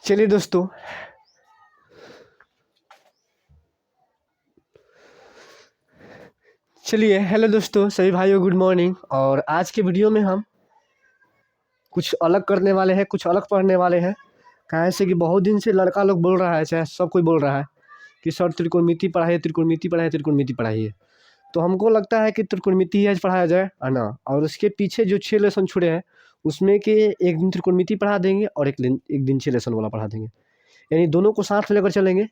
चलिए दोस्तों, हेलो दोस्तों, सभी भाइयों गुड मॉर्निंग। और आज के वीडियो में हम कुछ अलग करने वाले हैं, कुछ अलग पढ़ने वाले हैं। कहाँ से कि बहुत दिन से लड़का लोग बोल रहा है, चाहे सब कोई बोल रहा है कि सर त्रिकोणमिति पढ़ाइए, त्रिकोणमिति पढ़ाइए, त्रिकोणमिति पढ़ाइए। तो हमको लगता है कि त्रिकोणमिति ही आज पढ़ाया जाए, है ना। और उसके पीछे जो 6 लेसन छुड़े हैं उसमें के एक दिन त्रिकोणमिति पढ़ा देंगे और एक दिन 6 लेसन वाला पढ़ा देंगे, यानी दोनों को साथ लेकर चलेंगे।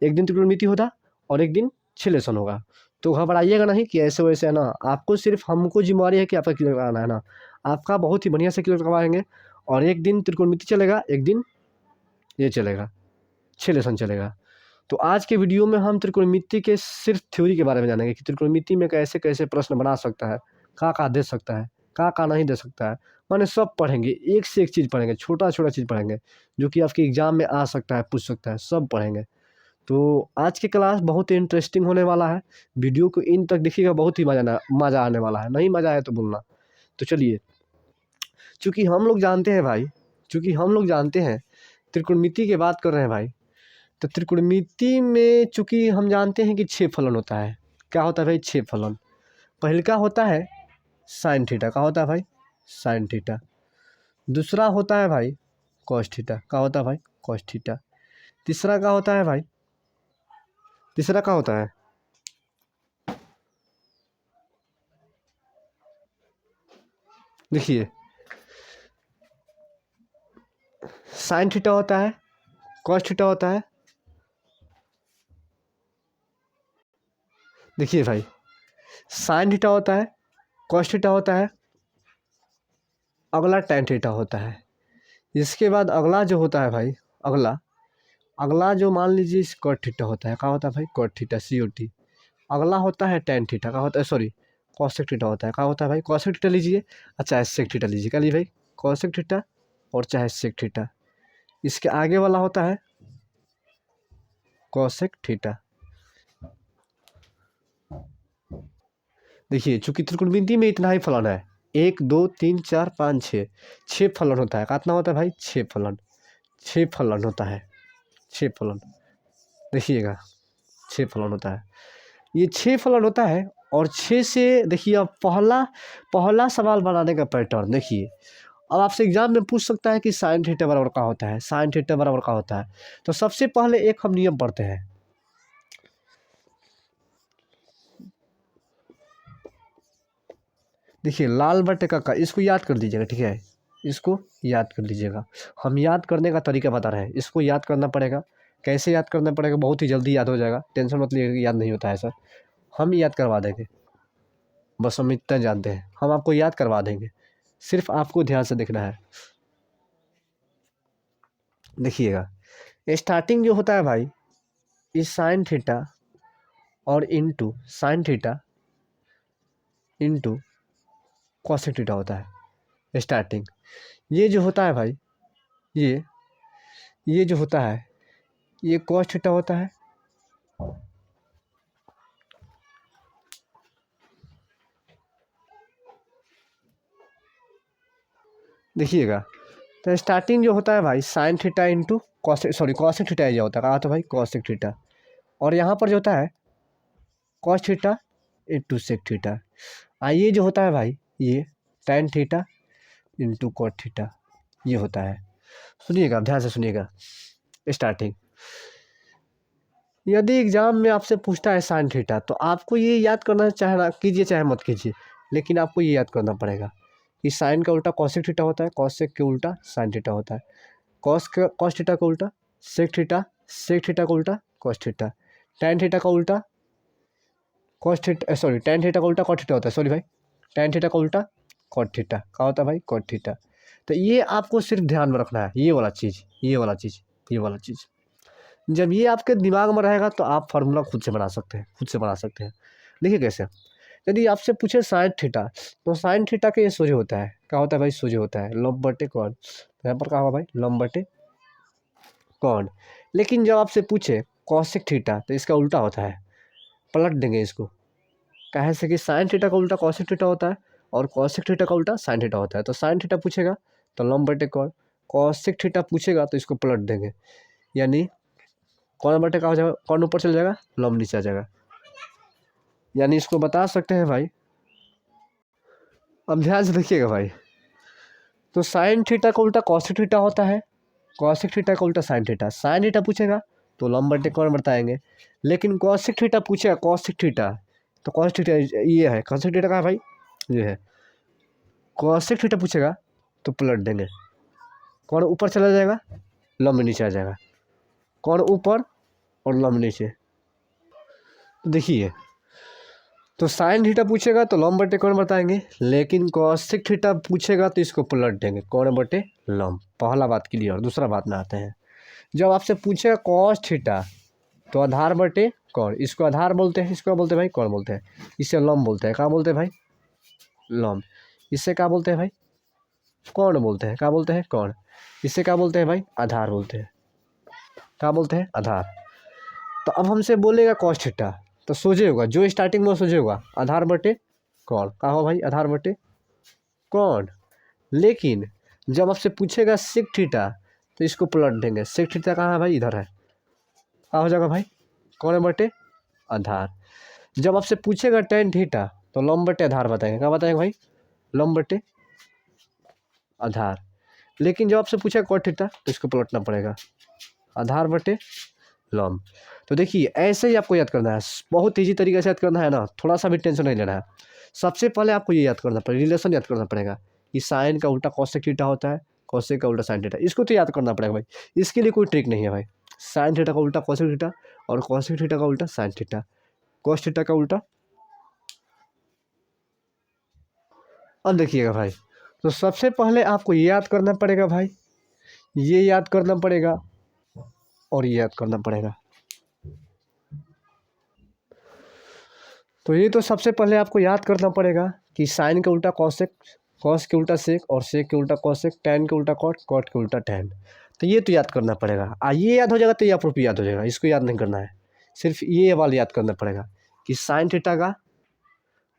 एक दिन त्रिकोणमिति होता और एक दिन 6 लेसन होगा। तो घबराइएगा नहीं कि ऐसे वैसे, है ना। आपको सिर्फ हमको जिम्मेवारी है कि आपका क्लियर कराना है ना। आपका बहुत ही बढ़िया से क्लियर करवाएंगे। और एक दिन त्रिकोणमिति चलेगा, एक दिन ये चलेगा, 6 लेसन चलेगा। तो आज के वीडियो में हम त्रिकोणमिति के सिर्फ थ्योरी के बारे में जानेंगे कि त्रिकोणमिति में कैसे कैसे प्रश्न बना सकता है, कहाँ दे सकता है, कहाँ नहीं दे सकता है। माने सब पढ़ेंगे, एक से एक चीज़ पढ़ेंगे, छोटा छोटा चीज़ पढ़ेंगे जो कि आपके एग्जाम में आ सकता है, पूछ सकता है, सब पढ़ेंगे। तो आज की क्लास बहुत ही इंटरेस्टिंग होने वाला है। वीडियो को इन तक देखिएगा, बहुत ही मज़ा आने वाला है। नहीं मज़ा आए तो बोलना। तो चलिए, चूँकि हम लोग जानते हैं भाई, चूँकि हम लोग जानते हैं त्रिकोणमिति की बात कर रहे हैं भाई, तो त्रिकोणमिति में चूँकि हम जानते हैं कि 6 फलन होता है। क्या होता है भाई? 6 फलन। पहले का होता है साइन थीटा। का होता है भाई? Sine theta. दूसरा होता है भाई कॉस थीटा। का होता है भाई? Cos theta. तीसरा का होता है भाई? तीसरा का होता है देखिए, साइन थीटा होता है, कॉस थीटा होता है। देखिए भाई, साइन थीटा होता है, कॉस थीटा होता है, अगला टैन थीटा होता है। इसके बाद अगला जो होता है भाई, अगला अगला जो मान लीजिए कॉट थीटा होता है। क्या होता है भाई? Cot theta, COT। अगला होता है टैन थीटा। का होता है? सॉरी, कॉसेक थीटा होता है। क्या होता है भाई? कॉसेक थीटा लीजिए, चाहे सेक थीटा लीजिए। क्या लीजिए भाई? कॉसेक थीटा और चाहे सेक थीटा। इसके आगे वाला होता है कॉसेक थीटा। देखिए, चूंकि त्रिकोणमिति में इतना ही फलन है, 1 2 3 4 5 6, 6 फलन होता है। कितना होता है भाई? 6 फलन। 6 फलन होता है, 6 फलन। देखिएगा, 6 फलन होता है। ये 6 फलन होता है। और 6 से देखिए, अब पहला सवाल बनाने का पैटर्न देखिए। अब आपसे एग्जाम में पूछ सकता है कि साइन थीटा बराबर का होता है, साइन थीटा बराबर का होता है। तो सबसे पहले एक हम नियम पढ़ते हैं। देखिए, लाल बटे का इसको याद कर दीजिएगा, ठीक है। इसको याद कर लीजिएगा। हम याद करने का तरीका बता रहे हैं। इसको याद करना पड़ेगा। कैसे याद करना पड़ेगा? बहुत ही जल्दी याद हो जाएगा, टेंशन मत लीजिए, याद नहीं होता है सर। हम याद करवा देंगे, बस हम इतना जानते हैं, हम आपको याद करवा देंगे। सिर्फ आपको ध्यान से देखना है। देखिएगा, स्टार्टिंग जो होता है भाई, इस साइन थीटा और into sine theta into cosec theta होता है स्टार्टिंग। ये जो होता है भाई, ये जो होता है, ये कॉस थीटा होता है। देखिएगा, तो स्टार्टिंग जो होता है भाई, sine theta into cosec theta ये होता है। कहा था भाई? Cosec theta. और यहाँ पर जो होता है cos theta into sec theta. ये जो होता है भाई, ये tan theta into cot theta, ये होता है। सुनिएगा, ध्यान से सुनिएगा। स्टार्टिंग, यदि एग्जाम में आपसे पूछता है साइन थीटा, तो आपको ये याद करना, चाहे ना कीजिए चाहे मत कीजिए, लेकिन आपको ये याद करना पड़ेगा कि साइन का उल्टा कॉसेक थीटा होता है, कॉसेक के उल्टा साइन थीटा होता है, कॉस थीटा का उल्टा सेक थीटा, सेक थीटा का उल्टा कॉस थीटा, टैन थीटा का उल्टा cos theta, sorry tan theta का उल्टा कॉट थीटा होता है। सॉरी भाई, टैन थीटा का उल्टा कॉट थीटा। क्या होता है भाई? Cot theta. तो ये आपको सिर्फ ध्यान में रखना है, ये वाला चीज़, ये वाला चीज़, ये वाला चीज़। जब ये आपके दिमाग में रहेगा तो आप फार्मूला खुद से बना सकते हैं, खुद से बना सकते हैं। देखिए कैसे, यदि आपसे पूछे साइन थीटा, तो साइन थीटा के ये सोजे होता है। क्या होता है भाई? सोजे होता है, लंब बटे कौन। यहाँ पर क्या होगा भाई? लंब बटे कौन। लेकिन जब आपसे पूछे कॉसेक थीटा, तो इसका उल्टा होता है, पलट देंगे इसको। कहे से कि साइन थीटा का उल्टा कॉसेक थीटा होता है और कॉसेक थीटा का उल्टा साइन थीटा होता है। तो साइन थीटा पूछेगा तो लंब बटे कौन, कॉसेक थीटा पूछेगा तो इसको पलट देंगे, यानी कौन बटे का हो जाएगा, कौन ऊपर चल जाएगा, लंब नीचे आ जाएगा। यानी इसको बता सकते हैं भाई, अब ध्यान से देखिएगा भाई, तो साइन थीटा का उल्टा कॉसेक थीटा होता है, कॉसेक थीटा का उल्टा साइन थीटा। साइन थीटा पूछेगा तो लंब बटे कौन बताएंगे, लेकिन कॉसेक थीटा पूछेगा, कॉसेक थीटा तो कॉसेक थीटा ये है, कॉसेक थीटा का है भाई, ये है। कॉसेक थीटा पूछेगा तो पलट देंगे, कौन ऊपर चला जाएगा, लंब नीचे आ जाएगा, कौन ऊपर और लंब नीचे। तो देखिए, तो साइन थीटा पूछेगा तो लंब बटे कौन बताएंगे, लेकिन कॉसेक थीटा पूछेगा तो इसको पलट देंगे, कौन बटे लंब। पहला बात क्लियर। दूसरा बात में आते हैं, जब आपसे पूछेगा कॉस थीटा तो आधार बटे कौन, इसको आधार बोलते हैं, इसको बोलते हैं भाई कौन बोलते हैं, इसे लंब बोलते हैं, क्या बोलते हैं भाई, लंब। इससे क्या बोलते हैं भाई, कौन बोलते हैं, क्या बोलते हैं, कौन। इससे क्या बोलते हैं भाई, आधार बोलते हैं, क्या बोलते हैं, आधार। तो अब हमसे बोलेगा कॉस थीटा तो सोझे होगा, जो स्टार्टिंग में सोझे होगा आधार बटे कौन, क्या हो भाई, आधार बटे कौन। लेकिन जब आपसे पूछेगा सेक थीटा तो इसको पलट देंगे, सेक थीटा कहाँ है भाई, इधर है, क्या हो जाएगा भाई, कौन बटे आधार। जब आपसे पूछेगा टेन थीटा तो लंब बटे आधार बताएंगे, क्या बताएंगे भाई, लंब बटे आधार। लेकिन जब आपसे पूछेगा कॉट थीटा तो इसको पलटना पड़ेगा, आधार बटे लंब। तो देखिए ऐसे ही आपको याद करना है, बहुत ईजी तरीके से याद करना है ना, थोड़ा सा भी टेंशन नहीं लेना है। सबसे पहले आपको ये याद करना पड़ेगा, रिलेशन याद करना पड़ेगा कि साइन का उल्टा कॉसेक थीटा होता है, कॉसेक का उल्टा साइन थीटा, इसको तो याद करना पड़ेगा भाई। इसके लिए कोई ट्रिक नहीं है भाई, साइन थीटा का उल्टा कॉसेक थीटा और कॉसेक थीटा का उल्टा साइन थीटा, कॉस थीटा का उल्टा। अब देखिएगा भाई, तो सबसे पहले आपको ये याद करना पड़ेगा भाई, ये याद करना पड़ेगा और ये याद करना पड़ेगा। तो ये तो सबसे पहले आपको याद करना पड़ेगा कि साइन के उल्टा कॉसेक, कॉस के उल्टा सेक और सेक के उल्टा कॉसेक, टैन के उल्टा कॉट, कॉट के उल्टा टैन। तो ये तो याद करना पड़ेगा, ये याद हो जाएगा तो ये आप याद हो जाएगा, इसको याद नहीं करना है, सिर्फ ये वाला याद करना पड़ेगा कि साइन थीटा का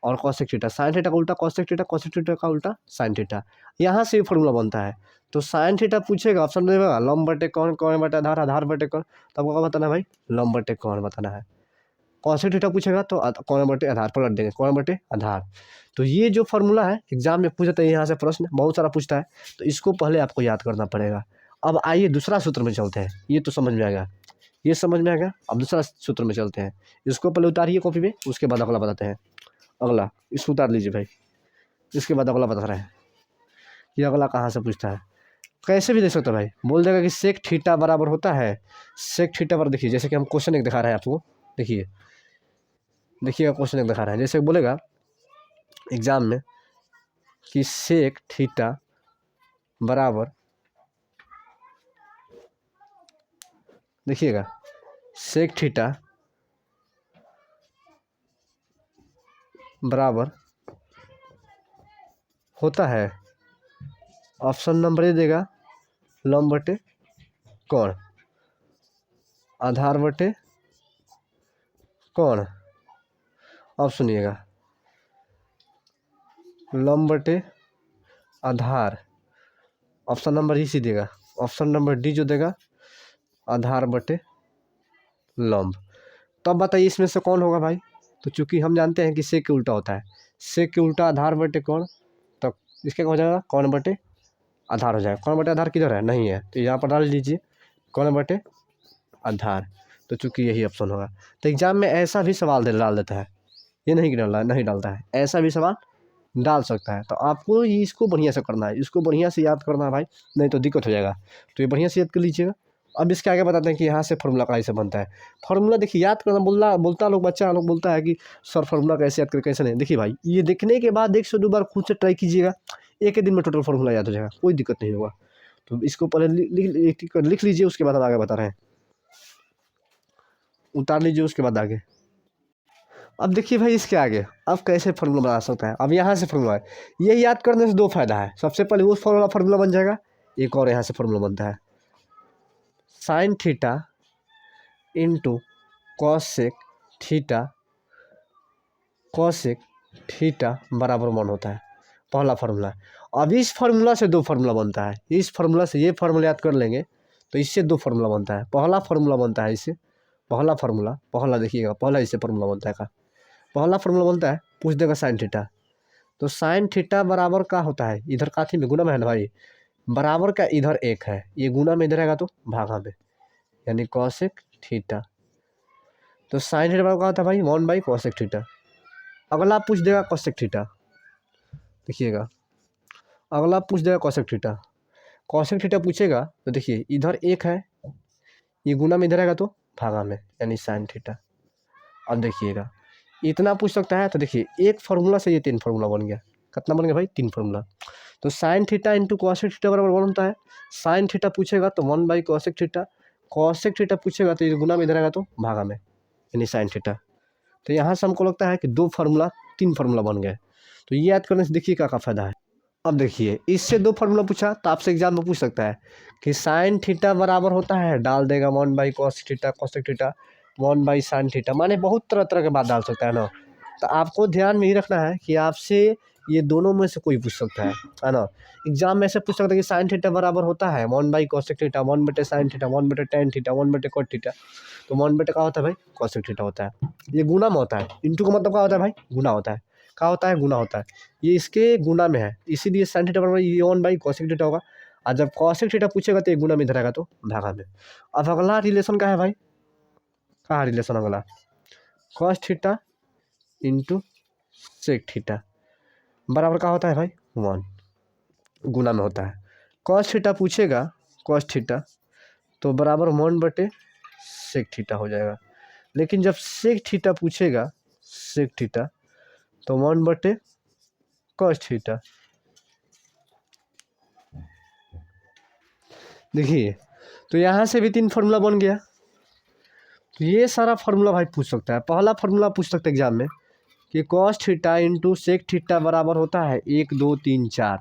और कॉसेक थीटा, साइन थीटा का उल्टा कॉसेक थीटा, कॉसेक थीटा का उल्टा साइन थीटा, यहाँ से फॉर्मूला बनता है। तो साइन थीटा पूछेगा, ऑप्शन देगा लंब बटे कौन, कौन बटे आधार, आधार बटे कौन, तो आपको क्या बताना है भाई, लंब बटे कौन बताना है। कॉसेक थीटा पूछेगा तो कौन बटे आधार पलट देंगे, कौन बटे आधार। तो ये जो फॉर्मूला है एग्जाम में पूछता है, यहाँ से प्रश्न बहुत सारा पूछता है, तो इसको पहले आपको याद करना पड़ेगा। अब आइए दूसरा सूत्र में चलते हैं, ये तो समझ में आएगा, ये समझ में आएगा। अब दूसरा सूत्र में चलते हैं, इसको पहले उतारिए कॉपी में, उसके बाद अगला बताते हैं। अगला इसको उतार लीजिए भाई, इसके बाद अगला बता रहे हैं, ये अगला कहाँ से पूछता है, कैसे भी देख सकते हो भाई, बोल देगा कि सेक थीटा बराबर होता है, सेक थीटा बराबर, देखिए जैसे कि हम क्वेश्चन एक दिखा रहे हैं आपको, देखिए देखिएगा क्वेश्चन एक दिखा रहे हैं, जैसे बोलेगा एग्जाम में कि सेक थीटा बराबर, देखिएगा सेक थीटा बराबर होता है, ऑप्शन नंबर ये देगा लंब बटे कौन, आधार बटे कौन। अब सुनिएगा, लंब बटे आधार, ऑप्शन नंबर ही सी देगा, ऑप्शन नंबर डी जो देगा आधार बटे लंब। तब बताइए इसमें से कौन होगा भाई, तो चूंकि हम जानते हैं कि सेक के उल्टा होता है, सेक के उल्टा आधार बटे कौन, तो इसके हो जाएगा कौन बटे आधार हो जाएगा, कौन बटे आधार किधर है, नहीं है, तो यहाँ पर डाल लीजिए कौन बटे आधार, तो चूंकि यही ऑप्शन होगा। तो एग्जाम में ऐसा भी सवाल डाल देता है, ये नहीं नहीं डालता है, ऐसा भी सवाल डाल सकता है। तो आपको ये इसको बढ़िया से करना है, इसको बढ़िया से याद करना है भाई, नहीं तो दिक्कत हो जाएगा। तो ये बढ़िया से याद कर लीजिएगा। अब इसके आगे बताते हैं कि यहाँ से फार्मूला कैसे बनता है। फार्मूला देखिए याद करना, बोलता लोग, बच्चा लोग बोलता है कि सर फार्मूला कैसे याद कर, कैसे नहीं। देखिए भाई, ये देखने के बाद 1 से 2 बार खुद से ट्राई कीजिएगा, एक ही दिन में टोटल फार्मूला याद हो जाएगा, कोई दिक्कत नहीं होगा। तो इसको पहले लिख लीजिए, उसके बाद हम आगे बता रहे हैं, उतार लीजिए, उसके बाद आगे। अब देखिए भाई इसके आगे अब कैसे फार्मूला बना सकता है। अब यहाँ से फार्मूला है, ये याद करने से 2 फायदा है। सबसे पहले वो फार्मूला बन जाएगा, एक और यहाँ से फार्मूला बनता है, sign theta into cosec theta, cosec theta बराबर 1 होता है। पहला फार्मूला। अब इस फार्मूला से दो फार्मूला बनता है, इस फार्मूला से ये फार्मूला याद कर लेंगे तो इससे दो फार्मूला बनता है। पहला फार्मूला बनता है इससे, पहला फार्मूला, पहला देखिएगा, पहला इससे फार्मूला बनता है का, पहला फार्मूला बनता है, पूछ देगा साइन थीटा। तो साइन थीटा बराबर का होता है, इधर काथी में गुना में है ना भाई, बराबर का इधर एक है, ये गुना में इधर आएगा तो भागा में, यानी कॉसेक थीटा। तो साइन थीटा बराबर क्या होता है भाई, 1 बाई कॉसेक थीटा। अगला पूछ देगा कॉसेक थीटा, देखिएगा अगला पूछ देगा कॉसेक थीटा। कॉसेक थीटा पूछेगा तो देखिए इधर एक है, ये गुना में इधर आएगा तो भागा में, यानी साइन थीटा। अब देखिएगा इतना पूछ सकता है, तो देखिए एक फार्मूला से ये 3 फार्मूला बन गया। कितना बन गया भाई, 3 फार्मूला। तो sine theta into cosec theta बराबर 1 होता है। साइन थीटा पूछेगा तो 1 by cosec theta, cosec theta पूछेगा तो ये गुना में इधर आएगा तो भागा में, यानी साइन थीटा। तो यहाँ से हमको लगता है कि 2 फार्मूला 3 फार्मूला बन गए। तो ये याद करने से देखिए क्या फ़ायदा है। अब देखिए इससे 2 फार्मूला पूछा तो आपसे एग्जाम में पूछ सकता है कि साइन थीटा बराबर होता है, डाल देगा 1 by cos theta, cosec theta 1 by sine theta, माने बहुत तरह तरह के बात डाल सकता है ना। तो आपको ध्यान में ही रखना है कि आपसे ये दोनों में से कोई पूछ सकता है ना। एग्जाम में ऐसे पूछ सकता है कि साइन थीटा बराबर होता है 1 बाई कॉसेक थीटा, 1 बटे साइन थीटा, 1 बटे टेन थीटा, 1 बटे कॉट थीटा। तो 1 बटे क्या होता है भाई, कॉसेक थीटा होता है। ये गुना में होता है, इंटू का मतलब क्या होता है भाई, गुना होता है। क्या होता है, गुना होता है। ये इसके गुना में है, इसीलिए साइन थीटा बराबर ये 1 बाई कॉसेक थीटा होगा। और जब कॉसेक थीटा पूछेगा तो ये गुना में इधर आएगा तो भागा में। अब अगला रिलेशन क्या है भाई, क्या रिलेशन अगला, cos theta into sec theta बराबर क्या होता है भाई, 1, गुना में होता है। कॉस थीटा पूछेगा, कॉस थीटा तो बराबर 1 बटे सेक थीटा हो जाएगा। लेकिन जब सेक थीटा पूछेगा, सेक थीटा तो 1 बटे कॉस थीटा। देखिए तो यहाँ से भी 3 फार्मूला बन गया। तो ये सारा फार्मूला भाई पूछ सकता है। पहला फार्मूला पूछ सकता है एग्जाम में कि cos theta into sec theta बराबर होता है 1 2 3 4,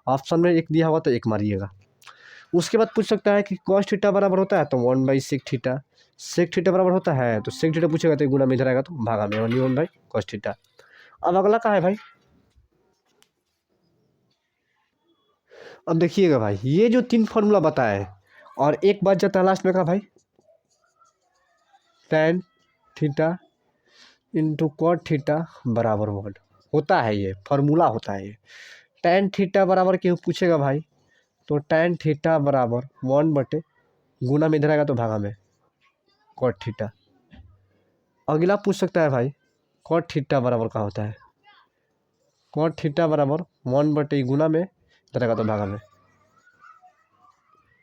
ऑप्शन में 1 दिया हुआ तो 1 मारिएगा। उसके बाद पूछ सकता है कि कॉस थीटा बराबर होता है तो 1 by sec theta, sec theta बराबर होता है तो सेक थीटा पूछेगा तो गुना में इधर आएगा तो भागा में, 1 बाई कॉस थीटा। अब अगला क्या है भाई, अब देखिएगा भाई ये जो 3 फार्मूला बताए और एक बात जाता है लास्ट में का भाई, tan theta into cot theta बराबर 1 होता है, ये फार्मूला होता है। ये टैन थीटा बराबर क्यों पूछेगा भाई, तो टैन थीटा बराबर 1 बटे गुना में इधर आएगा तो भागा में कॉट थीटा। अगला पूछ सकता है भाई कॉट थीटा बराबर क्या होता है, कॉट थीटा बराबर 1 बटे गुना में इधर आएगा तो भागा में,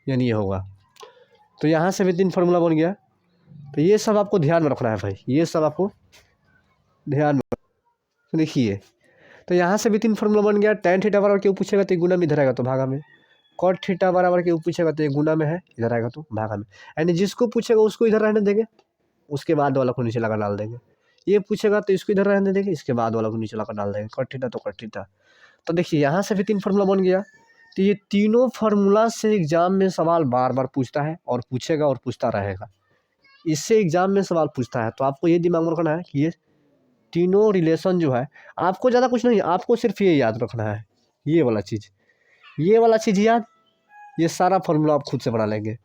यानी ये होगा। तो यहाँ से भी 3 फार्मूला बन गया। तो ये सब आपको ध्यान में रखना है भाई, ये सब आपको ध्यान में। तो देखिए तो यहाँ से भी 3 फार्मूला बन गया। टैन थीटा बराबर क्यों पूछेगा तो गुना में इधर आएगा तो भागा में, कॉट थीटा बराबर क्यों पूछेगा तो गुना में है, इधर आएगा तो भागा में, यानी जिसको पूछेगा उसको इधर रहने देंगे, उसके बाद वाला को नीचे लगा डाल देंगे। ये पूछेगा तो इसको इधर रहने देंगे, इसके बाद वाला को नीचे लगा डाल देंगे, कॉट थीटा तो कॉट थीटा। तो देखिए यहाँ से भी 3 फार्मूला बन गया। तो ये तीनों फार्मूला से एग्जाम में सवाल बार बार पूछता है और पूछेगा और पूछता रहेगा। इससे एग्जाम में सवाल पूछता है। तो आपको ये दिमाग में रखना है कि ये तीनों रिलेशन जो है, आपको ज़्यादा कुछ नहीं, आपको सिर्फ ये याद रखना है, ये वाला चीज़, ये वाला चीज़ याद, ये सारा फार्मूला आप खुद से बना लेंगे।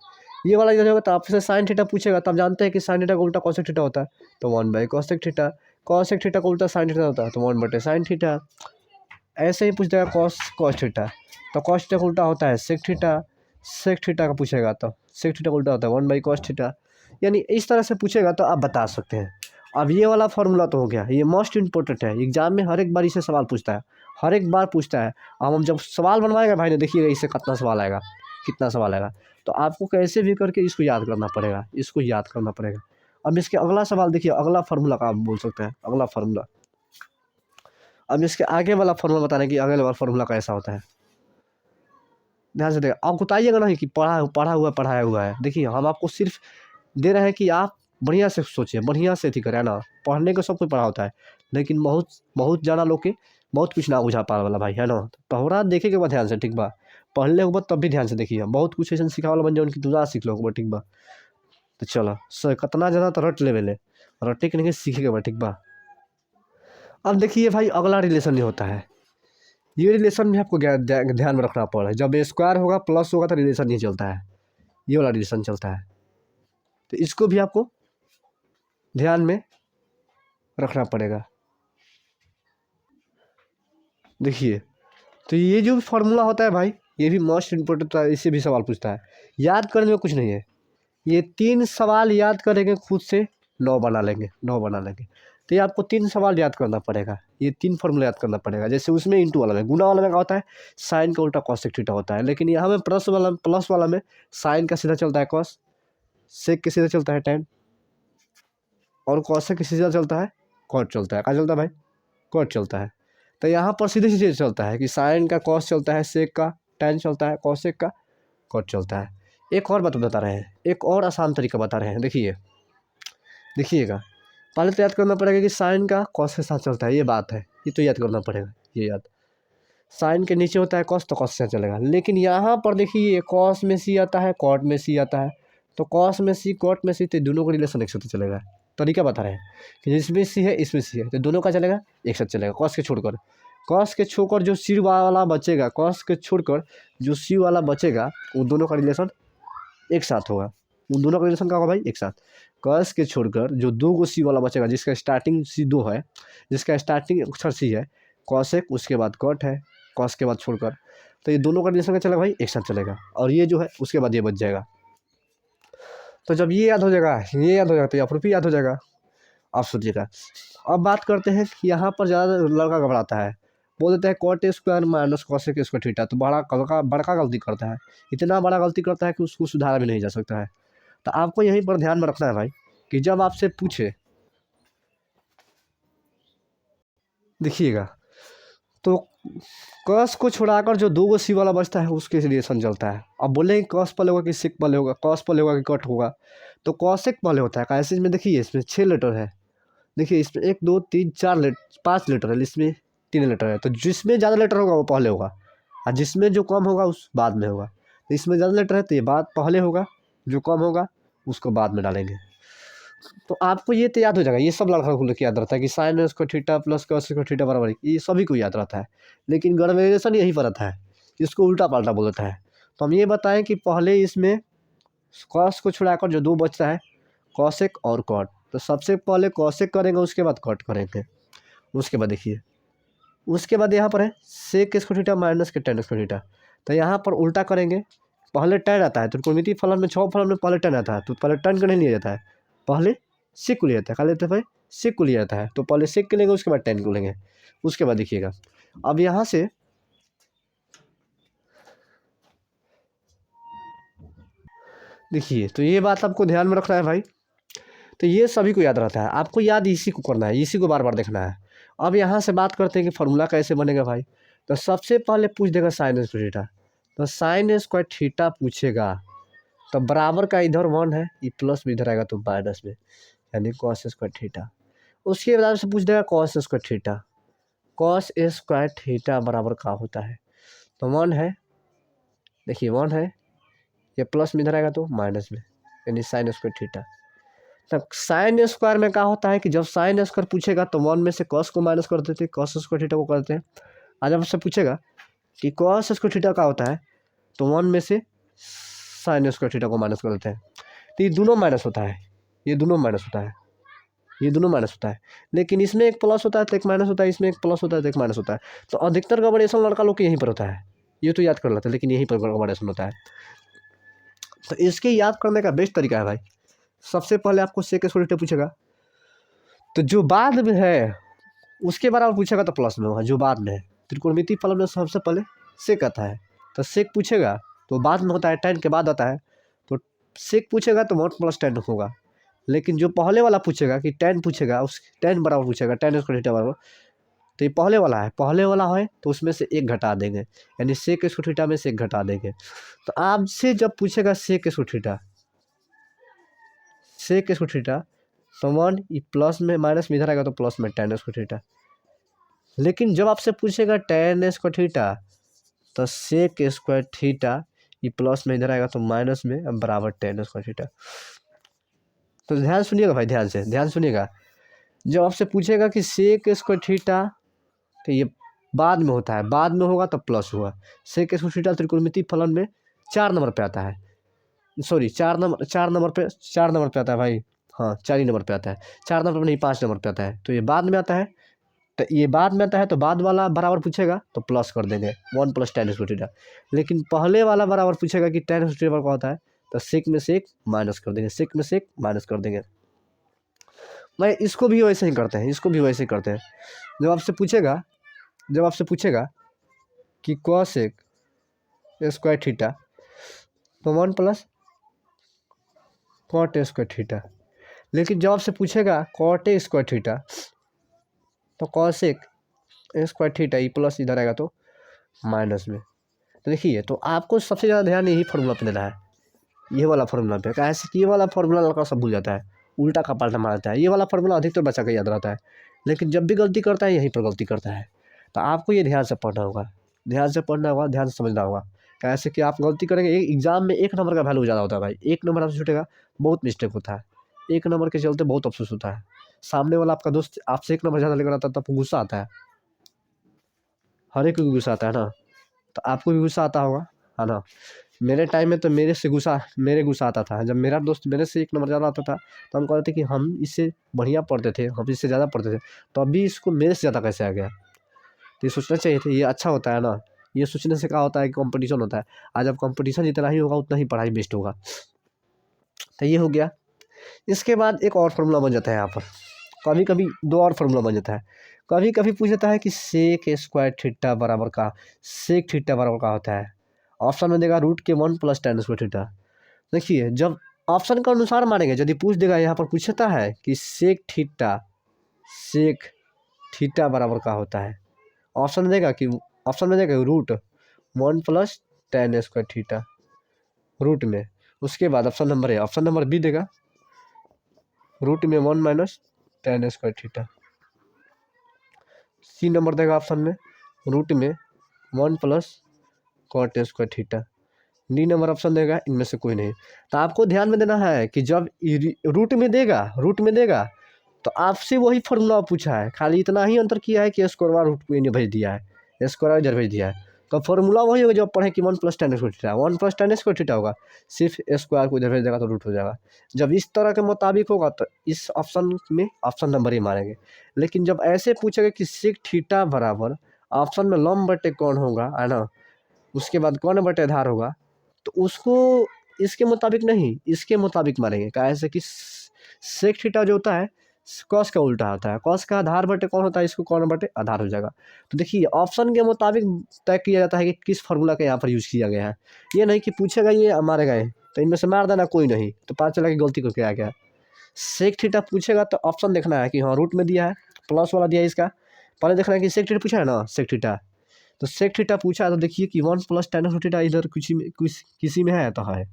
ये वाला याद होगा तो आपसे साइन थीटा पूछेगा तो आप जानते हैं कि साइन थीटा का उल्टा कॉसेक थीटा होता है, तो 1 by cosec theta, cosec theta का उल्टा साइन थीटा होता है तो 1 बटे साइन थीटा। ऐसे ही पूछ देगा कॉस थीटा, तो कॉस थीटा का उल्टा होता है सेक थीटा, सेक थीटा का पूछेगा तो सेक थीटा का उल्टा होता है 1 बाई कॉस थीटा। यानी इस तरह से पूछेगा तो आप बता सकते हैं। अब ये वाला फार्मूला तो हो गया, ये मोस्ट इंपॉर्टेंट है, एग्जाम में हर एक बार इसे सवाल पूछता है, हर एक बार पूछता है। अब हम जब सवाल बनवाएगा भाई ने, देखिएगा इससे कितना सवाल आएगा, कितना सवाल आएगा। तो आपको कैसे भी करके इसको याद करना पड़ेगा, इसको याद करना पड़ेगा। अब इसके अगला सवाल देखिए, अगला फार्मूला का आप बोल सकते हैं, अगला फार्मूला। अब इसके आगे वाला फार्मूला बताने की अगले वाला फार्मूला कैसा होता है, ध्यान से देखिए। आप बताइएगा नहीं कि पढ़ाया हुआ है। देखिए हम आपको सिर्फ दे रहे हैं कि आप बढ़िया से सोचिए, बढ़िया से थी करें ना। पढ़ने को सब कुछ पढ़ा होता है, लेकिन बहुत बहुत ज़्यादा लोग के बहुत कुछ ना बुझा पा वाला भाई, है ना। तो तोहरा देखे के बाद ध्यान से, ठीक बा, पढ़ने के बाद तब भी ध्यान से देखिए, बहुत कुछ ऐसा सिखा वाला बन जाए उनकी तुझा सीख लो, ठीक बा। तो चलो सर कितना ज़्यादा तो रट ले रटे के नहीं सीखे के बा, ठीक बा। अब देखिए भाई अगला रिलेशन नहीं होता है, ये रिलेशन भी आपको ध्यान में रखना पड़ा है। जब स्क्वायर होगा प्लस होगा तो रिलेशन नहीं चलता है, ये वाला रिलेशन चलता है। तो इसको भी आपको ध्यान में रखना पड़ेगा। देखिए, तो ये जो फार्मूला होता है भाई, ये भी मोस्ट इम्पोर्टेंट होता है, इससे भी सवाल पूछता है। याद करने में कुछ नहीं है, ये 3 सवाल याद करेंगे खुद से 9 बना लेंगे, 9 बना लेंगे। तो ये आपको 3 सवाल याद करना पड़ेगा, ये 3 फार्मूला याद करना पड़ेगा। जैसे उसमें इंटू वाला में, गुणा वाला में क्या होता है, साइन का उल्टा कॉस थीटा होता है। लेकिन यहाँ में प्लस वाला में साइन का सीधा चलता है कॉस, सेक के सीधा चलता है टेन, और कॉस के सीधा चलता है कॉट चलता है। क्या चलता है भाई, कॉट चलता है। तो यहाँ पर सीधे सीधे चलता है कि साइन का कॉस चलता है, सेक का टेन चलता है, कॉसेक का कॉट चलता है। एक और बात बता रहे हैं, एक और आसान तरीका बता रहे हैं। देखिएगा, पहले तो याद करना पड़ेगा कि साइन का कॉस के साथ चलता है, ये बात है, ये तो याद करना पड़ेगा। ये याद, साइन के नीचे होता है कॉस तो कॉस से चलेगा। लेकिन यहाँ पर देखिए कॉस में सी आता है, कॉट में सी आता है, तो कॉस में सी कॉट में सी, तो दोनों का रिलेशन एक साथ चलेगा। तरीका बता रहे हैं कि जिसमें सी है इसमें सी है, तो दोनों का चलेगा एक साथ चलेगा। कॉस के छोड़कर जो सी वाला बचेगा, कॉस के छोड़कर जो सी वाला बचेगा, वो दोनों का रिलेशन एक साथ होगा। उन दोनों का रिलेशन क्या होगा भाई, एक साथ। कॉस के छोड़कर जो 2 गो सी वाला बचेगा, जिसका स्टार्टिंग सी 2 है, जिसका स्टार्टिंग अक्षर सी है, कॉसेक उसके बाद कॉट है, कॉस के बाद छोड़कर, तो ये दोनों का रिलेशन क्या चलेगा भाई, एक साथ चलेगा। और ये जो है उसके बाद ये बच जाएगा। तो जब ये याद हो जाएगा, ये याद हो जाएगा, तो ये प्रूफ याद हो जाएगा। आप सोचिएगा, अब बात करते हैं कि यहाँ पर ज़्यादा लड़का घबराता है, बोल देता है cot square minus cosec square theta, तो बड़ा गलती करता है, इतना बड़ा गलती करता है कि उसको सुधारा भी नहीं जा सकता है। तो आपको यहीं पर ध्यान में रखना है भाई कि जब आपसे पूछे, देखिएगा, तो कॉस को छुड़ाकर जो 2 गो सी वाला बचता है उसके रिलेशन चलता है। अब बोलेंगे कॉस पहले होगा कि सेक पहले होगा, कॉस पहले होगा कि कट होगा, तो कॉसेक पहले होता है। कैसे में देखिए, इसमें 6 लेटर है, देखिए इसमें 1 2 3 4 5 लेटर है, इसमें 3 लेटर है, तो जिसमें ज़्यादा लेटर होगा वो पहले होगा, और जिसमें जो कम होगा उस बाद में होगा। तो इसमें ज़्यादा लेटर है तो ये बात पहले होगा, जो कम होगा उसको बाद में डालेंगे। तो आपको ये तो याद हो जाएगा, ये सब लड़का को लेकर याद रहता है कि sine square theta plus cos square theta बराबर, ये सभी को याद रहता है। लेकिन गड़बड़ेशन यहीं पर रहता है, इसको उल्टा पाल्टा बोल देता है। तो हम ये बताएं कि पहले इसमें कॉस को छुड़ाकर जो 2 बचता है, कॉसेक और कॉट, तो सबसे पहले कॉसेक करेंगे, उसके बाद कॉट करेंगे। उसके बाद देखिए, उसके बाद यहाँ पर है सेक स्क्वायर थीटा माइनस के टेन स्क्वायर थीटा, तो यहाँ पर उल्टा करेंगे। पहले टेन आता है, त्रिकोणमितीय फलन में 6 फलन में पहले टेन आता है, तो पहले टेन को नहीं लिया जाता है, पहले सेक को लिया जाता है। क्या लेते हैं भाई, सेक को लिया जाता है, तो पहले सेक को लेंगे, उसके बाद टेन को लेंगे। उसके बाद देखिएगा, अब यहाँ से देखिए, तो ये बात आपको ध्यान में रखना है भाई। तो ये सभी को याद रहता है, आपको याद इसी को करना है, इसी को बार बार देखना है। अब यहाँ से बात करते हैं कि फार्मूला कैसे बनेगा भाई। तो सबसे पहले पूछ देगा साइन स्क्वायर थीटा, तो साइन स्क्वायर थीटा पूछेगा, तो बराबर का इधर 1 है, ये प्लस में इधर आएगा तो माइनस में, यानी कॉस स्क्वायर थीटा। उसके बाद से पूछ देगा cos square theta, cos square theta बराबर का होता है, तो 1 है, देखिए 1 है, ये प्लस में इधर आएगा तो माइनस में, यानी साइन स्क्वायर थीटा। तब साइन स्क्वायर में क्या होता है कि जब साइन स्क्वायर पूछेगा तो 1 में से कॉस को माइनस कर देते हैं, कॉस स्क्वायर थीटा को करते हैं। आज आपसे पूछेगा कि कॉस स्क्वायर थीटा का होता है, तो 1 में से साइन स्क्वायर थीटा को माइनस कर देते हैं। तो ये दोनों माइनस होता है, ये दोनों माइनस होता है, ये दोनों माइनस होता है। लेकिन इसमें एक प्लस होता है तो एक माइनस होता है, इसमें एक प्लस होता है तो एक माइनस होता है। तो अधिकतर गड़बड़ेशन लड़का लोग के यहीं पर होता है, ये तो याद कर लेते हैं, लेकिन यहीं पर गड़बड़ेशन होता है। तो इसके याद करने का बेस्ट तरीका है भाई, सबसे पहले आपको सेक स्क्वायर थीटा पूछेगा, तो जो बाद में है उसके बराबर पूछेगा तो प्लस में होगा, जो बाद में है। त्रिकोणमितीय फलन में सबसे पहले सेक आता है, तो सेक पूछेगा तो बाद में होता है, टेन के बाद आता है, तो सेक पूछेगा तो 1 + tan होगा। लेकिन जो पहले वाला पूछेगा कि टेन पूछेगा, उस टेन बराबर पूछेगा, टेन स्क्वायर थीटा बराबर, तो ये पहले वाला है, पहले वाला है तो उसमें से 1 घटा देंगे, यानी सेक स्क्वायर थीटा में से 1 घटा देंगे। तो आपसे जब पूछेगा sec square theta, sec square theta, तो 1 ये प्लस में माइनस में इधर आएगा तो प्लस में tan स्क्वायर थीटा। लेकिन जब आपसे पूछेगा tan स्क्वायर थीटा, तो सेक स्क्वायर थीटा ये प्लस में इधर आएगा तो माइनस में, अब बराबर tan स्क्वायर थीटा। तो ध्यान सुनिएगा भाई, ध्यान सुनिएगा। जब आपसे पूछेगा कि सेक स्क्वायर थीटा, तो ये बाद में होता है, बाद में होगा तब प्लस हुआ। सेक स्क्वायर थीटा त्रिकोणमितीय फलन में 4 नंबर पे आता है, सॉरी 4 नंबर पे आता है भाई, हाँ 4 ही नंबर पे आता है, 4 नंबर पे नहीं 5 नंबर पे आता है। तो ये बाद में आता है, तो ये बाद में आता है, तो बाद वाला बराबर पूछेगा तो प्लस कर देंगे 1 + tan स्क्वायर थीटा। लेकिन पहले वाला बराबर पूछेगा कि tan स्क्वायर थीटा क्या होता है, तो सेक में से एक माइनस कर देंगे, सेक में से एक माइनस कर देंगे। भाई इसको भी वैसे ही करते हैं, इसको भी वैसे ही करते हैं। जब आपसे पूछेगा कि cosec स्क्वायर थीटा तो 1 + cot स्क्वायर थीटा। लेकिन जब आपसे पूछेगा cot स्क्वायर थीटा तो cosec square theta E plus इधर आएगा तो माइनस में। तो देखिए, तो आपको सबसे ज़्यादा ध्यान यही फार्मूला पे देना है, ये वाला फार्मूला पे। कैसे कि ये वाला फार्मूला लड़का सब भूल जाता है, उल्टा का पलटा मारता है। ये वाला फार्मूला अधिकतर बच्चा का याद रहता है, लेकिन जब भी गलती करता है यहीं पर गलती करता है। तो आपको ये ध्यान से पढ़ना होगा, ध्यान से पढ़ना होगा, ध्यान से समझना होगा। कैसे कि आप गलती करेंगे, एग्जाम में 1 नंबर का वैल्यू ज़्यादा होता है भाई, 1 नंबर आपसे छूटेगा बहुत मिस्टेक होता है, 1 नंबर के चलते बहुत अफसोस होता है। सामने वाला आपका दोस्त आपसे 1 नंबर ज़्यादा लेकर आता है तब गुस्सा आता है, हर एक को गुस्सा आता है ना, तो आपको भी गुस्सा आता होगा, है ना। मेरे टाइम में तो मेरे गुस्सा आता था जब मेरा दोस्त मेरे से 1 नंबर ज़्यादा आता था, तो हम कहते थे कि हम इससे बढ़िया पढ़ते थे, हम इससे ज़्यादा पढ़ते थे, तो अभी इसको मेरे से ज़्यादा कैसे आ गया। तो ये सोचना चाहिए था, ये अच्छा होता है ना, ये सोचने से क्या होता है कि कंपटीशन होता है, आज अब कंपटीशन जितना ही होगा उतना ही पढ़ाई बेस्ट होगा। तो ये हो गया। इसके बाद एक और फार्मूला बन जाता है यहाँ पर, कभी कभी 2 और फार्मूला बन जाता है। कभी कभी पूछ जाता है कि सेक स्क्वायर थीटा बराबर का, सेक थीटा बराबर का होता है। ऑप्शन में देगा √1 + tan स्क्वायर थीटा। देखिए, जब ऑप्शन के अनुसार मानेंगे, यदि पूछ देगा यहाँ पर पूछता है कि सेक थीटा बराबर का होता है, ऑप्शन में देगा √1 + tan स्क्वायर थीटा रूट में। उसके बाद ऑप्शन नंबर बी देगा √1 - tan square theta. C number देगा ऑप्शन में √1 + cot square theta. D number option देगा इनमें से कोई नहीं। तो आपको ध्यान में देना है कि जब रूट में देगा तो आपसे वही फार्मूला पूछा है, खाली इतना ही अंतर किया है कि स्क्वायर रूट को इन्हें भेज दिया है, स्क्वायर इधर भेज दिया है। तो फार्मूला वही होगा जब पढ़े कि 1 + tan square theta, 1 + tan square theta होगा, सिर्फ स्क्वायर को इधर भेज देगा तो रूट हो जाएगा। जब इस तरह के मुताबिक होगा तो इस ऑप्शन में ऑप्शन नंबर ही मारेंगे। लेकिन जब ऐसे पूछेगा कि सेक थीटा बराबर ऑप्शन में लंब बटे कौन होगा, है ना, उसके बाद कौन बटे आधार होगा, तो उसको इसके मुताबिक नहीं, इसके मुताबिक मारेंगे। कैसे कि सेक थीटा जो होता है कॉस का उल्टा होता है, कॉस का आधार बटे कौन होता है, इसको कौन बटे आधार हो जाएगा। तो देखिए, ऑप्शन के मुताबिक तय किया जाता है कि किस फार्मूला का यहाँ पर यूज़ किया गया है। ये नहीं कि पूछेगा ये मारेगा ये, तो इनमें से मार देना कोई नहीं, तो पता चला कि गलती करके आ गया। सेक थीटा पूछेगा तो ऑप्शन देखना है कि हाँ रूट में दिया है, प्लस वाला दिया है, इसका पहले देखना है कि सेक थीटा पूछा है ना, सेक थीटा, तो सेक थीटा पूछा है तो देखिए कि 1 + tan स्क्वायर थीटा इधर किसी में है तो है,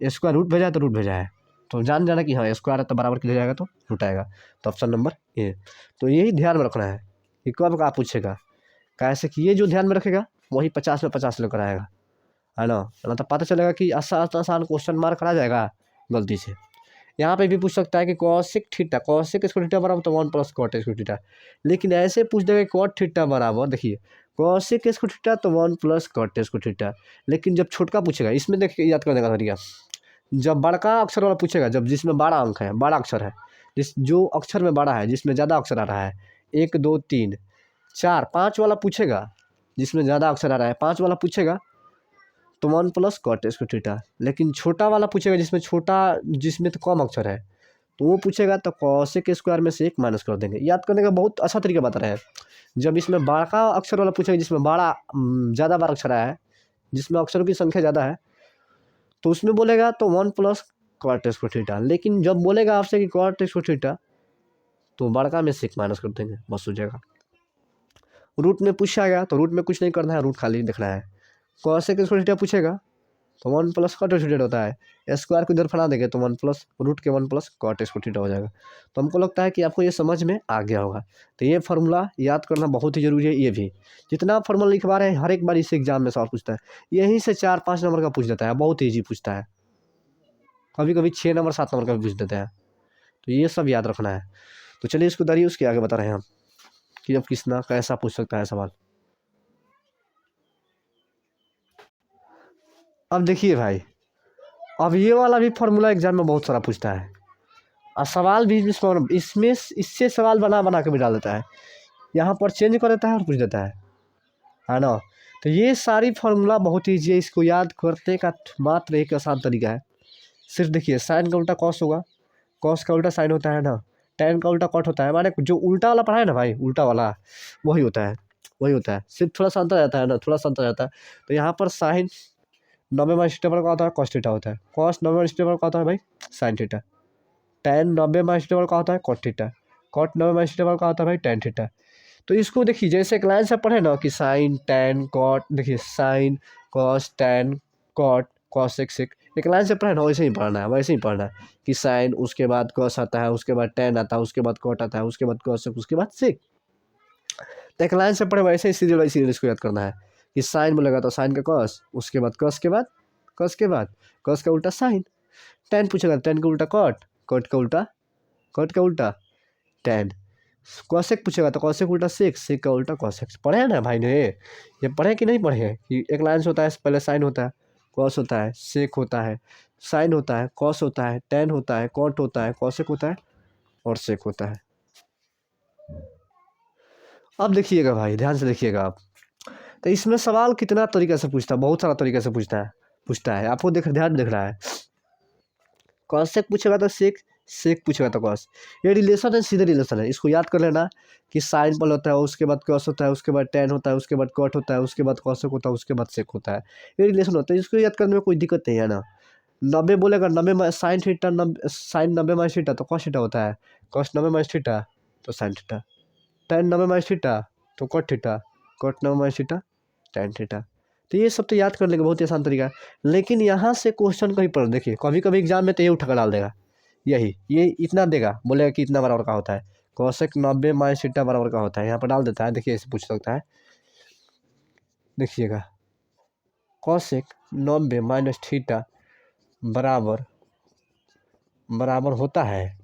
स्क्वायर रूट भेजा है तो रूट भेजा है, तो जान जाना कि हाँ स्क्वायर है तो बराबर किया जाएगा तो रूट आएगा। तो ऑप्शन नंबर ए। तो यही ध्यान में रखना है कि कब का पूछेगा। कैसे कि ये जो ध्यान में रखेगा वही 50 में 50 लेकर आएगा, है ना, तो पता चलेगा कि आसान क्वेश्चन मार्क करा जाएगा गलती से। यहाँ पे भी पूछ सकता है कि cosec स्क्वायर थीटा बराबर तो 1 + cot स्क्वायर थीटा। लेकिन ऐसे पूछ देगा cot थीटा बराबर, देखिए cosec स्क्वायर थीटा तो 1 + cot स्क्वायर थीटा। लेकिन जब छोटका पूछेगा, इसमें देखिए याद करने का तरीका, जब बड़का अक्षर वाला पूछेगा, जब जिसमें बड़ा अंक है, बड़ा अक्षर है, जो अक्षर में बड़ा है, जिसमें ज़्यादा अक्षर आ रहा है, 1 2 3 4 5 वाला पूछेगा, जिसमें ज़्यादा अक्षर आ रहा है 5 वाला पूछेगा तो 1 + cot स्क्वायर थीटा। लेकिन छोटा वाला पूछेगा जिसमें तो कम अक्षर है, तो वो पूछेगा तो cosec स्क्वायर में से 1 माइनस कर देंगे। याद करने का बहुत अच्छा तरीका बता रहे हैं। जब इसमें बड़ा अक्षर वाला पूछेगा, जिसमें ज़्यादा बार अक्षर आया है, जिसमें अक्षरों की संख्या ज़्यादा है, तो उसमें बोलेगा तो 1 + cot स्क्वायर थीटा। लेकिन जब बोलेगा आपसे कि cot स्क्वायर थीटा, तो बड़का में से 1 माइनस कर देंगे, बस हो जाएगा। रूट में पूछा गया तो रूट में कुछ नहीं करना है, रूट खाली देखना है। cosec स्क्वायर थीटा पूछेगा तो 1 + cot स्क्वायर थीटा होता है, स्क्वायर को इधर फैला देंगे तो 1 + √1 + cot स्क्वायर थीटा हो जाएगा। तो हमको लगता है कि आपको ये समझ में आ गया होगा। तो ये फार्मूला याद करना बहुत ही ज़रूरी है। ये भी जितना फार्मूला लिखवा रहे हैं हर एक बार इस एग्जाम में सवाल पूछता है, यहीं से 4-5 नंबर का पूछ देता है, बहुत ईजी पूछता है, कभी कभी 6 नंबर 7 नंबर का भी पूछ देते हैं। तो ये सब याद रखना है। तो चलिए इसको दारिए उसके आगे बता रहे हैं हम कि अब किसना कैसा पूछ सकता है सवाल। अब देखिए भाई, अब ये वाला भी फार्मूला एग्जाम में बहुत सारा पूछता है और सवाल भी इसमें इससे सवाल बना बना के भी डाल देता है, यहाँ पर चेंज कर देता है और पूछ देता है ना। तो ये सारी फार्मूला बहुत ईजी है, इसको याद करने का मात्र एक आसान तरीका है। सिर्फ देखिए, साइन का उल्टा कॉस होगा, कॉस का उल्टा साइन होता है ना, टेन का उल्टा कॉट होता है, माने जो उल्टा वाला पढ़ा है ना भाई, उल्टा वाला वही होता है, वही होता है, सिर्फ थोड़ा सा अंतर रहता है ना, थोड़ा सा अंतर रहता है। तो यहाँ पर साइन 90 का होता है कॉस थीटा होता है, कॉस 90 का होता है भाई साइन थीटा, टेन 90 का होता है कॉट थीटा, कॉट 90 का होता है भाई टेन थीटा। तो इसको देखिए, जैसे एक लाइन से पढ़े ना कि साइन टेन कॉट, देखिए sine cos tan cot cos sec, एक लाइन से पढ़े ना, वैसे ही पढ़ना है, वैसे ही पढ़ना है कि साइन उसके बाद कॉस आता है, उसके बाद टेन आता है, उसके बाद कॉट आता है, उसके बाद कॉस उसके बाद सेक। तो एक लाइन से पढ़े वैसे ही सीधे वैसे इसको याद करना है कि साइन बोलेगा तो साइन का कॉस, उसके बाद कॉस के बाद कॉस के बाद कॉस का उल्टा साइन, टेन पूछेगा टेन का उल्टा कॉट, कॉट का उल्टा टेन, कॉसेक पूछेगा तो कॉसेक उल्टा सेक, सेक का उल्टा कॉसेक। पढ़े हैं ना भाई ने, ये पढ़े कि नहीं पढ़े हैं कि एक लाइन से होता है, पहले साइन होता है, कॉस होता है, सेक होता है, साइन होता है, कॉस होता है, टेन होता है, कॉट होता है, कॉसेक होता है और सेक होता है। अब देखिएगा भाई, ध्यान से देखिएगा आप, तो इसमें सवाल कितना तरीके से पूछता है, बहुत सारा तरीके से पूछता है आपको ध्यान देख रहा है। कॉसेक पूछेगा तो सेक, सेक पूछेगा तो कॉस, ये रिलेशन है, सीधे रिलेशन है, इसको याद कर लेना कि साइन पल होता है, उसके बाद कॉस होता है, उसके बाद टेन होता है, उसके बाद कॉट होता है, उसके बाद कॉसेक होता है, उसके बाद सेक होता है, ये रिलेशन होता है, इसको याद करने में कोई दिक्कत नहीं है ना। 90 बोलेगा, 90 sine theta, sine 90 minus theta तो कॉस थीटा होता है, कॉस 90 माइनस थीटा तो sine theta, tan 90 minus theta तो cot theta, cot 90 minus theta tan theta. तो ये सब तो याद करने का बहुत ही आसान तरीका है, लेकिन यहाँ से क्वेश्चन कहीं पर देखिए, कभी कभी एग्जाम में तो ये उठा कर डाल देगा, यही ये इतना देगा, बोलेगा कि इतना बराबर का होता है, कॉसेक 90 माइनस थीटा बराबर का होता है, यहाँ पर डाल देता है। देखिए ऐसे पूछ सकता है, देखिएगा कॉसेक 90 माइनस थीटा बराबर होता है,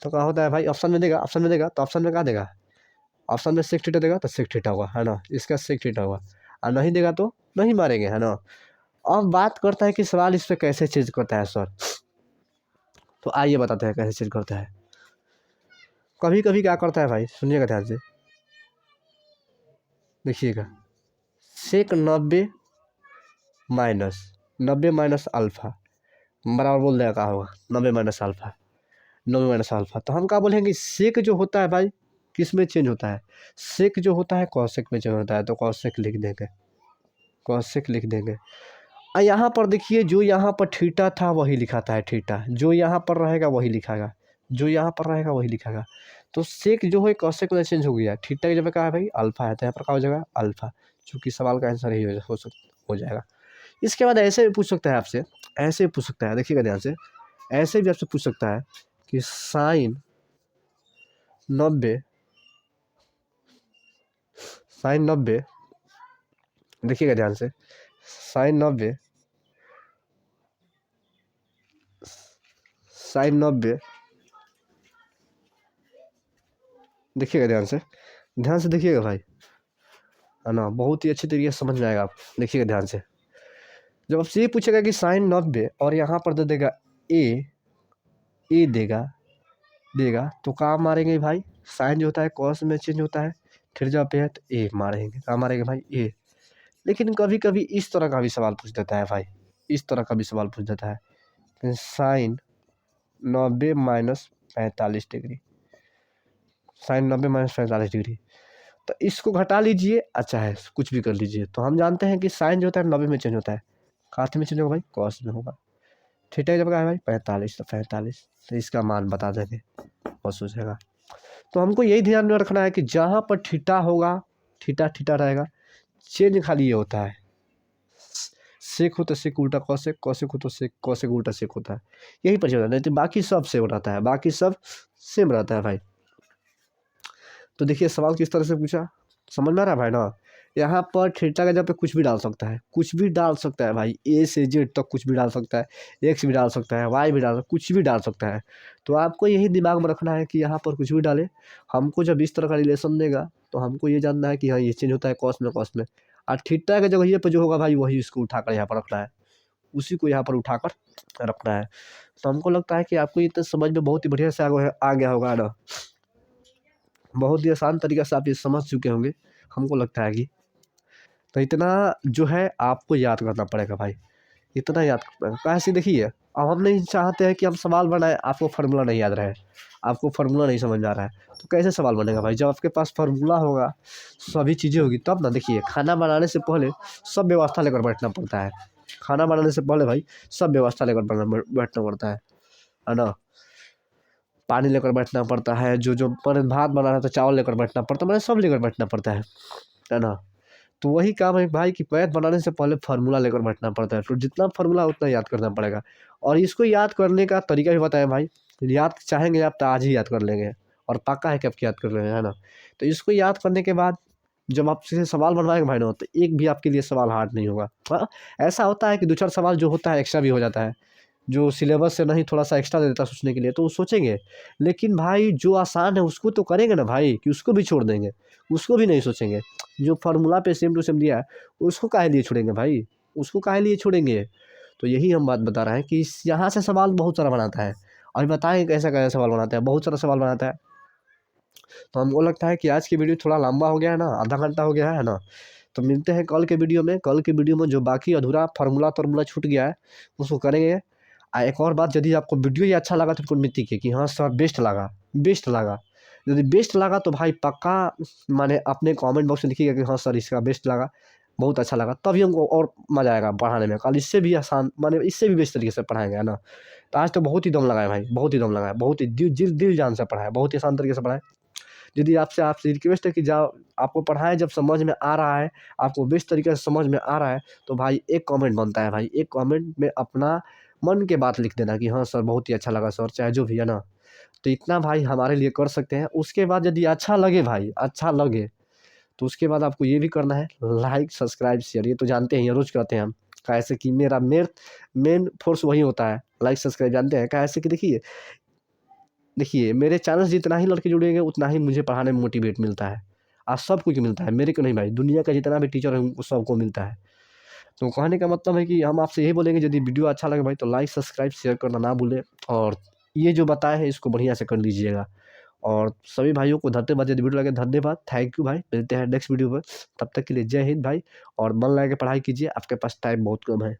तो क्या होता है भाई, ऑप्शन में देगा, ऑप्शन में देगा तो ऑप्शन में क्या देगा, ऑप्शन में सेक थीटा देगा तो सेक थीटा होगा, है ना, इसका सेक थीटा होगा, और नहीं देगा तो नहीं मारेंगे, है ना। अब बात करता है कि सवाल इस पर कैसे चेंज करता है सर, तो आइए बताते हैं कैसे चेंज करता है। कभी कभी क्या करता है भाई, सुनिएगा ध्यान से, देखिएगा सेक 90 माइनस अल्फ़ा बराबर बोल देगा क्या होगा, 90 माइनस अल्फ़ा, 90 माइनस अल्फ़ा। तो हम क्या बोलेंगे, सेक जो होता है भाई किस में चेंज होता है, सेक जो होता है कॉसेक में चेंज होता है, तो कॉसेक लिख देंगे, कॉसेक लिख देंगे। और यहाँ पर देखिए, जो यहाँ पर थीटा था वही लिखाता है, थीटा जो यहाँ पर रहेगा वही लिखागा, जो यहाँ पर रहेगा वही लिखागा। तो सेक जो है कॉसेक में चेंज हो गया, थीटा की जगह क्या है भाई अल्फ़ा है, तो यहाँ पर क्या हो जाएगा अल्फ़ा, चूँकि सवाल का आंसर ही हो जाएगा। इसके बाद ऐसे भी पूछ सकता है आपसे, ऐसे भी पूछ सकता है, देखिएगा ध्यान से, ऐसे भी आपसे पूछ सकता है कि साइन 90 देखिएगा ध्यान से, साइन 90 देखिएगा ध्यान से देखिएगा भाई, है ना, बहुत ही अच्छे तरीके से समझ में आएगा आप, देखिएगा ध्यान से। जब आपसे ये पूछेगा कि साइन 90 और यहाँ पर दे देगा ए देगा तो क्या मारेंगे भाई, साइन जो होता है कॉस में चेंज होता है, फिर जब पे है तो ए मारेंगे, क्या मारेंगे भाई ए। लेकिन कभी कभी इस तरह का भी सवाल पूछ देता है भाई, इस तरह का भी सवाल पूछ देता है, sine 90 minus 45 degree, sine 90 minus 45 degree, तो इसको घटा लीजिए, अच्छा है कुछ भी कर लीजिए। तो हम जानते हैं कि साइन जो होता है 90 में चेंज होता है, काथ में चेंज होगा भाई कॉस में होगा, थीटा की जगह है भाई 45, तो 45, तो इसका मान बता देंगे, बस हो जाएगा। तो हमको यही ध्यान में रखना है कि जहाँ पर थीटा होगा थीटा रहेगा, चेंज खाली ये होता है, सेक हो तो सेक उल्टा कॉसेक, कॉसेक हो तो सेक कॉसेक उल्टा सेक होता है, यही पर होता है, नहीं तो बाकी सब सेम रहता है, बाकी सब सेम रहता है भाई। तो देखिए सवाल किस तरह से पूछा, समझ में आ रहा है भाई ना। यहाँ पर थीटा का जगह पे कुछ भी डाल सकता है, कुछ भी डाल सकता है भाई, ए से जेड तक कुछ भी डाल सकता है, एक्स भी डाल सकता है, वाई भी डाल सकता है, कुछ भी डाल सकता है। तो आपको यही दिमाग में रखना है कि यहाँ पर कुछ भी डाले, हमको जब इस तरह का रिलेशन देगा तो हमको ये जानना है कि हाँ ये चेंज होता है कॉस में, और थीटा के जगह पर जो होगा भाई वही इसको उठाकर यहाँ पर रखना है, उसी को यहाँ पर उठाकर रखना है। तो हमको लगता है कि आपको ये तो समझ में बहुत ही बढ़िया से आ गया होगा ना, बहुत ही आसान तरीके से आप ये समझ चुके होंगे, हमको लगता है कि तो इतना जो है आपको याद करना पड़ेगा भाई, इतना याद करना पड़ेगा। कैसे देखिए, अब हम नहीं चाहते हैं कि हम सवाल बनाएं, आपको फार्मूला नहीं याद रहे, आपको फार्मूला नहीं समझ में आ रहा है, तो कैसे सवाल बनेगा भाई? जब आपके पास फार्मूला होगा, सभी चीज़ें होगी तब ना। देखिए, खाना बनाने से पहले सब व्यवस्था लेकर बैठना पड़ता है, खाना बनाने से पहले भाई सब व्यवस्था लेकर बैठना पड़ता है ना। पानी लेकर बैठना पड़ता है, जो पर भात बनाना है तो चावल लेकर बैठना पड़ता है, मैंने सब लेकर बैठना पड़ता है ना। तो वही काम है भाई कि मैथ बनाने से पहले फार्मूला लेकर बैठना पड़ता है, तो जितना फार्मूला उतना याद करना पड़ेगा। और इसको याद करने का तरीका भी बताया भाई, याद चाहेंगे आप तो आज ही याद कर लेंगे, और पक्का है कि आप याद कर लेंगे, है ना। तो इसको याद करने के बाद जब आपसे सवाल बनवाएंगे भाई ना, तो एक भी आपके लिए सवाल हार्ड नहीं होगा। हाँ, ऐसा होता है कि 2-4 सवाल जो होता है एक्स्ट्रा भी हो जाता है, जो सिलेबस से नहीं थोड़ा सा एक्स्ट्रा दे देता है सोचने के लिए, तो वो सोचेंगे। लेकिन भाई जो आसान है उसको तो करेंगे ना भाई, कि उसको भी छोड़ देंगे, उसको भी नहीं सोचेंगे। जो फार्मूला पे सेम टू सेम दिया है उसको काहे लिए छोड़ेंगे भाई, उसको काहे लिए छोड़ेंगे। तो यही हम बात बता रहे हैं कि यहाँ से सवाल बहुत सारा बनाता है। अभी बताएंगे कैसा कैसा सवाल बनाता है, बहुत सारा सवाल बनाता है। तो हमको लगता है कि आज की वीडियो थोड़ा लंबा हो गया है ना, आधा घंटा हो गया है ना। तो मिलते हैं कल के वीडियो में। कल के वीडियो में जो बाकी अधूरा फार्मूला छूट गया है उसको करेंगे। एक और बात, यदि आपको वीडियो ये अच्छा लगा तो कमेंट कीजिए कि हाँ सर बेस्ट लगा, बेस्ट लगा। यदि बेस्ट लगा तो भाई पक्का माने अपने कमेंट बॉक्स में लिखिएगा कि हाँ सर इसका बेस्ट लगा, बहुत अच्छा लगा, तभी हमको और मज़ा आएगा पढ़ाने में। कल इससे भी आसान माने इससे भी बेस्ट तरीके से पढ़ाएंगे, है ना। तो आज तो बहुत ही दम लगाए भाई, बहुत ही दम लगाए, बहुत ही दिल जान से पढ़ाए, बहुत ही आसान तरीके से पढ़ाए। यदि आपसे रिक्वेस्ट है कि जाओ आपको पढ़ाएँ, जब समझ में आ रहा है, आपको बेस्ट तरीके से समझ में आ रहा है, तो भाई एक कमेंट बनता है भाई, एक कमेंट में अपना मन के बात लिख देना कि हाँ सर बहुत ही अच्छा लगा सर, चाहे जो भी है ना। तो इतना भाई हमारे लिए कर सकते हैं। उसके बाद यदि अच्छा लगे भाई, अच्छा लगे, तो उसके बाद आपको ये भी करना है लाइक सब्सक्राइब शेयर, ये तो जानते हैं, ये रोज़ करते हैं हम। कैसे कि मेरा मेन फोर्स वही होता है, लाइक सब्सक्राइब जानते हैं। कैसे कि देखिए मेरे चैनल से जितना ही लड़के जुड़ेंगे उतना ही मुझे पढ़ाने में मोटिवेट मिलता है। आज सबको क्यों मिलता है, मेरे को नहीं भाई, दुनिया का जितना भी टीचर है उनको सबको मिलता है। तो कहने का मतलब है कि हम आपसे यही बोलेंगे, यदि वीडियो अच्छा लगे भाई तो लाइक सब्सक्राइब शेयर करना ना भूलें, और ये जो बताए हैं इसको बढ़िया से कर लीजिएगा। और सभी भाइयों को धन्यवाद, यदि वीडियो लगे धन्यवाद, थैंक यू भाई। मिलते हैं नेक्स्ट वीडियो में, तब तक के लिए जय हिंद भाई। और मन लगा के पढ़ाई कीजिए, आपके पास टाइम बहुत कम है।